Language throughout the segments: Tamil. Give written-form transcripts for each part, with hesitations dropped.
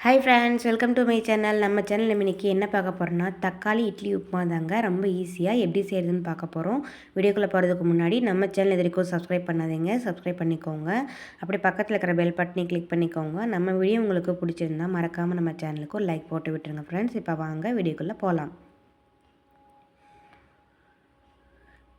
Hi friends, welcome to my channel. நம்ம சேனல் இன்றைக்கி என்ன பார்க்க போகிறோன்னா தக்காளி இட்லி உப்புமா தாங்க. ரொம்ப ஈஸியாக எப்படி செய்கிறதுன்னு பார்க்க போகிறோம். வீடியோக்குள்ளே போகிறதுக்கு முன்னாடி நம்ம சேனல் இது வரைக்கும் சப்ஸ்கிரைப் பண்ணாதீங்க, சப்ஸ்கிரைப் பண்ணிக்கோங்க. அப்படி பக்கத்தில் இருக்கிற பெல் பட்டனை கிளிக் பண்ணிக்கோங்க. நம்ம வீடியோ உங்களுக்கு பிடிச்சிருந்தா மறக்காமல் நம்ம சேனலுக்கு ஒரு லைக் போட்டு விட்டுருங்க ஃப்ரெண்ட்ஸ். இப்போ வாங்க வீடியோக்குள்ளே போகலாம்.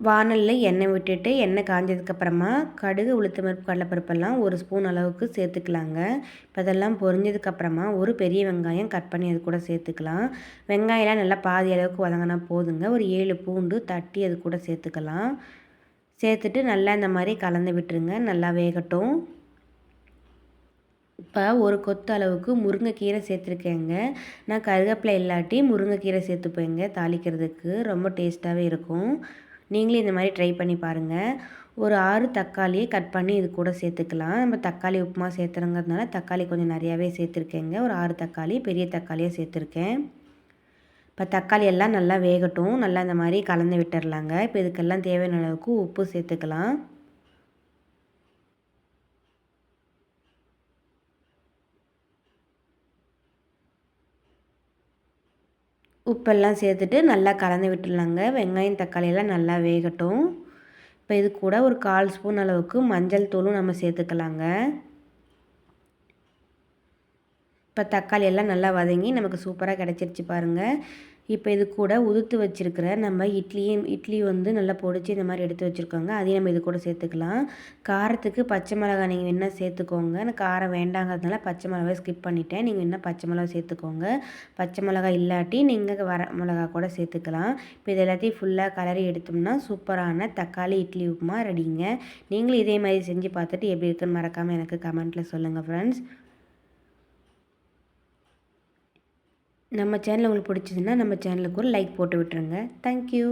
வானலில் எண்ணெய் விட்டுட்டு எண்ணெய் காஞ்சதுக்கப்புறமா கடுகு, உளுத்தம்பருப்பு, கடலைப்பருப்பெல்லாம் ஒரு ஸ்பூன் அளவுக்கு சேர்த்துக்கலாங்க. இப்போ அதெல்லாம் பொரிஞ்சதுக்கப்புறமா ஒரு பெரிய வெங்காயம் கட் பண்ணி அது கூட சேர்த்துக்கலாம். வெங்காயம்லாம் நல்லா பாதி அளவுக்கு வதங்கினா போதுங்க. ஒரு 7 பூண்டு தட்டி அது கூட சேர்த்துக்கலாம். சேர்த்துட்டு நல்லா இந்த மாதிரி கலந்து விட்டுருங்க. நல்லா வேகட்டும். இப்போ ஒரு கொத்து அளவுக்கு முருங்கைக்கீரை சேர்த்துருக்கேங்க. நான் கருவேப்பிலை இல்லாட்டி முருங்கைக்கீரை சேர்த்துப்பேங்க தாளிக்கிறதுக்கு. ரொம்ப டேஸ்ட்டாகவே இருக்கும். நீங்களே இந்த மாதிரி ட்ரை பண்ணி பாருங்கள். ஒரு 6 தக்காளியை கட் பண்ணி இது கூட சேர்த்துக்கலாம். நம்ம தக்காளி உப்புமா சேர்த்துறங்கிறதுனால தக்காளி கொஞ்சம் நிறையாவே சேர்த்துருக்கேங்க. ஒரு 6 தக்காளி, பெரிய தக்காளியாக சேர்த்துருக்கேன். இப்போ தக்காளி எல்லாம் நல்லா வேகட்டும். நல்லா இந்த மாதிரி கலந்து விட்டுறலாங்க. இப்போ இதுக்கெல்லாம் தேவையான அளவுக்கு உப்பு சேர்த்துக்கலாம். உப்பெல்லாம் சேர்த்துட்டு நல்லா கலந்து விட்டுடலாங்க. வெங்காயம் தக்காளியெல்லாம் நல்லா வேகட்டும். இப்போ இது கூட ஒரு 1/4 ஸ்பூன் அளவுக்கு மஞ்சள் தூளும் நம்ம சேர்த்துக்கலாங்க. இப்போ தக்காளி எல்லாம் நல்லா வதங்கி நமக்கு சூப்பராக கிடச்சிருச்சு பாருங்கள். இப்போ இது கூட உதுத்து வச்சுருக்கிற நம்ம இட்லி வந்து நல்லா பொடிச்சு இந்த மாதிரி எடுத்து வச்சுருக்கோங்க. அதையும் நம்ம இது கூட சேர்த்துக்கலாம். காரத்துக்கு பச்சை மிளகாய் நீங்கள் வேணால் சேர்த்துக்கோங்க. எனக்கு காரம் வேண்டாங்கிறதுனால பச்சை மிளகாய் ஸ்கிப் பண்ணிட்டேன். நீங்கள் வேணால் பச்சை மிளகாய் சேர்த்துக்கோங்க. பச்சை மிளகாய் இல்லாட்டி நீங்கள் வர மிளகா கூட சேர்த்துக்கலாம். இப்போ இது எல்லாத்தையும் ஃபுல்லாக கலரி எடுத்தோம்னா சூப்பரான தக்காளி இட்லி உப்புமா ரெடிங்க. நீங்களும் இதே மாதிரி செஞ்சு பார்த்துட்டு எப்படி இருக்குன்னு மறக்காமல் எனக்கு கமெண்ட்டில் சொல்லுங்கள் ஃப்ரெண்ட்ஸ். நம்ம சேனல் உங்களுக்கு பிடிச்சதுன்னா நம்ம சேனலுக்கு ஒரு லைக் போட்டு விட்டுருங்க. தேங்க்யூ.